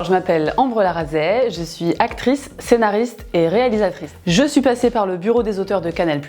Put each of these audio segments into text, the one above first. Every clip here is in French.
Je m'appelle Ambre Larazet, je suis actrice, scénariste et réalisatrice. Je suis passée par le bureau des auteurs de Canal+,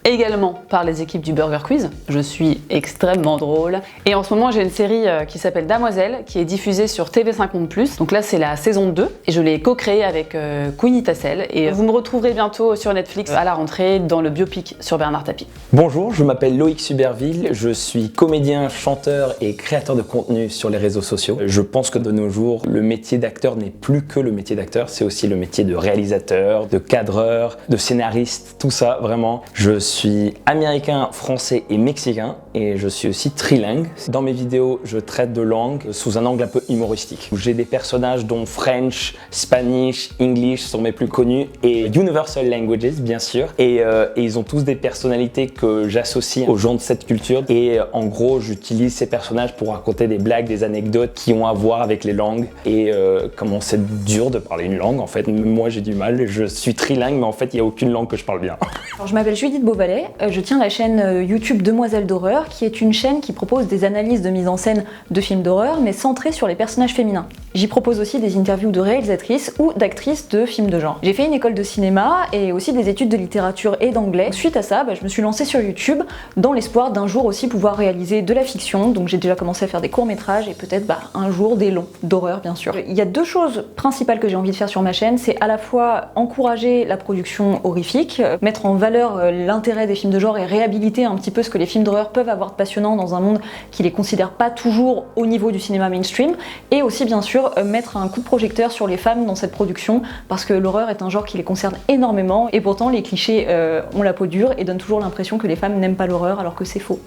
également par les équipes du Burger Quiz. Je suis extrêmement drôle. Et en ce moment, j'ai une série qui s'appelle Damoiselle, qui est diffusée sur TV50+. Donc là, c'est la saison 2, et je l'ai co-créée avec Queenie Tassel. Et vous me retrouverez bientôt sur Netflix à la rentrée dans le biopic sur Bernard Tapie. Bonjour, je m'appelle Loïc Suberville, je suis comédien, chanteur et créateur de contenu sur les réseaux sociaux. Je pense que de nos jours, le métier d'acteur n'est plus que le métier d'acteur, c'est aussi le métier de réalisateur, de cadreur, de scénariste, tout ça, vraiment. Je suis américain, français et mexicain, et je suis aussi trilingue. Dans mes vidéos, je traite de langue sous un angle un peu humoristique. J'ai des personnages dont French, Spanish, English sont mes plus connus, et Universal Languages, bien sûr. Et ils ont tous des personnalités que j'associe aux gens de cette culture. Et en gros, j'utilise ces personnages pour raconter des blagues, des anecdotes qui ont à voir avec les langues. Et comment c'est dur de parler une langue, en fait. Moi, j'ai du mal. Je suis trilingue, mais en fait, il n'y a aucune langue que je parle bien. Alors, je m'appelle Judith Beauvalet. Je tiens la chaîne YouTube Demoiselles d'horreur, qui est une chaîne qui propose des analyses de mise en scène de films d'horreur, mais centrées sur les personnages féminins. J'y propose aussi des interviews de réalisatrices ou d'actrices de films de genre. J'ai fait une école de cinéma et aussi des études de littérature et d'anglais. Suite à ça, je me suis lancée sur YouTube dans l'espoir d'un jour aussi pouvoir réaliser de la fiction. Donc j'ai déjà commencé à faire des courts-métrages et peut-être un jour des longs, d'horreur bien sûr. Il y a deux choses principales que j'ai envie de faire sur ma chaîne, c'est à la fois encourager la production horrifique, mettre en valeur l'intérêt des films de genre et réhabiliter un petit peu ce que les films d'horreur peuvent avoir de passionnant dans un monde qui les considère pas toujours au niveau du cinéma mainstream, et aussi bien sûr mettre un coup de projecteur sur les femmes dans cette production, parce que l'horreur est un genre qui les concerne énormément, et pourtant les clichés ont la peau dure et donnent toujours l'impression que les femmes n'aiment pas l'horreur alors que c'est faux.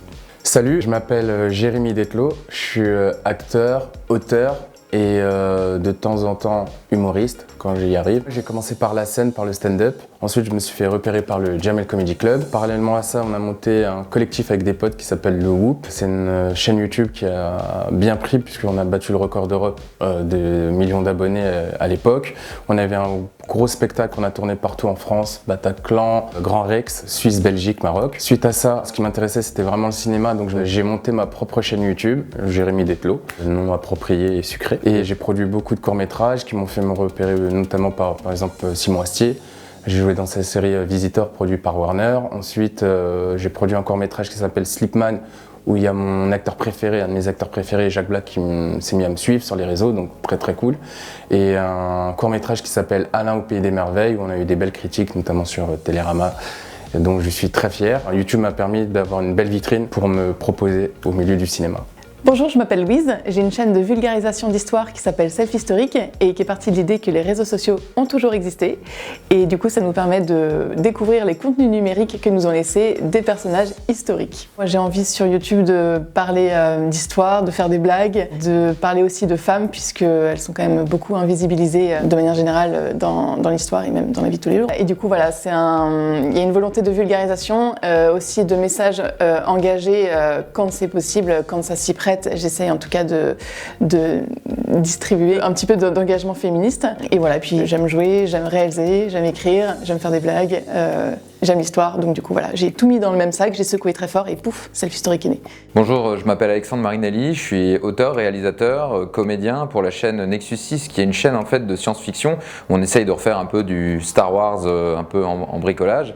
Salut, je m'appelle Jérémy Detlo, je suis acteur, auteur et de temps en temps humoriste quand j'y arrive. J'ai commencé par la scène, par le stand-up. Ensuite, je me suis fait repérer par le Jamel Comedy Club. Parallèlement à ça, on a monté un collectif avec des potes qui s'appelle Le Whoop. C'est une chaîne YouTube qui a bien pris puisqu'on a battu le record d'Europe de millions d'abonnés à l'époque. On avait un gros spectacle qu'on a tourné partout en France, Bataclan, Grand Rex, Suisse, Belgique, Maroc. Suite à ça, ce qui m'intéressait, c'était vraiment le cinéma, donc j'ai monté ma propre chaîne YouTube, Jérémy Detlo, nom approprié et sucré. Et j'ai produit beaucoup de courts-métrages qui m'ont fait me repérer notamment par exemple Simon Astier. J'ai joué dans sa série Visitor produit par Warner. Ensuite, j'ai produit un court-métrage qui s'appelle Sleepman, où il y a mon acteur préféré, un de mes acteurs préférés, Jacques Black, qui s'est mis à me suivre sur les réseaux, donc très cool. Et un court-métrage qui s'appelle Alain au pays des merveilles, où on a eu des belles critiques, notamment sur Télérama, donc je suis très fier. YouTube m'a permis d'avoir une belle vitrine pour me proposer au milieu du cinéma. Bonjour, je m'appelle Louise, j'ai une chaîne de vulgarisation d'histoire qui s'appelle Self Historique et qui est partie de l'idée que les réseaux sociaux ont toujours existé, et du coup ça nous permet de découvrir les contenus numériques que nous ont laissés des personnages historiques. Moi j'ai envie sur YouTube de parler d'histoire, de faire des blagues, de parler aussi de femmes puisqu'elles sont quand même beaucoup invisibilisées de manière générale dans l'histoire et même dans la vie de tous les jours. Et du coup voilà, il y a une volonté de vulgarisation, aussi de messages engagés quand c'est possible, quand ça s'y prête. J'essaye en tout cas de distribuer un petit peu d'engagement féministe. Et voilà, puis j'aime jouer, j'aime réaliser, j'aime écrire, j'aime faire des blagues, j'aime l'histoire. Donc du coup voilà, j'ai tout mis dans le même sac, j'ai secoué très fort et pouf, Self Historique est né. Bonjour, je m'appelle Alexandre Marinelli, je suis auteur, réalisateur, comédien pour la chaîne Nexus 6, qui est une chaîne en fait de science-fiction où on essaye de refaire un peu du Star Wars un peu en bricolage.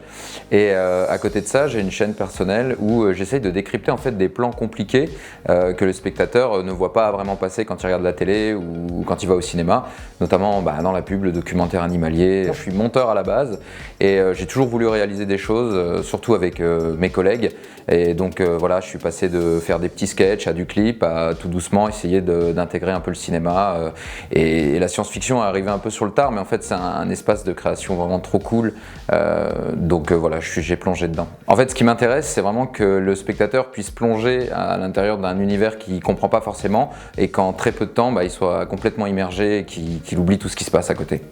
Et à côté de ça, j'ai une chaîne personnelle où j'essaye de décrypter en fait des plans compliqués que le spectateur ne voit pas vraiment passer quand il regarde la télé ou quand il va au cinéma, notamment dans la pub, le documentaire animalier. Je suis monteur à la base et j'ai toujours voulu réaliser des choses, surtout avec mes collègues. Et donc voilà, je suis passé de faire des petits sketchs à du clip, à tout doucement essayer d'intégrer un peu le cinéma. Et la science-fiction est arrivée un peu sur le tard, mais en fait c'est un espace de création vraiment trop cool. Donc voilà, j'ai plongé dedans. En fait, ce qui m'intéresse, c'est vraiment que le spectateur puisse plonger à l'intérieur d'un univers qu'il ne comprend pas forcément et qu'en très peu de temps, il soit complètement immergé et qu'il oublie tout ce qui se passe à côté.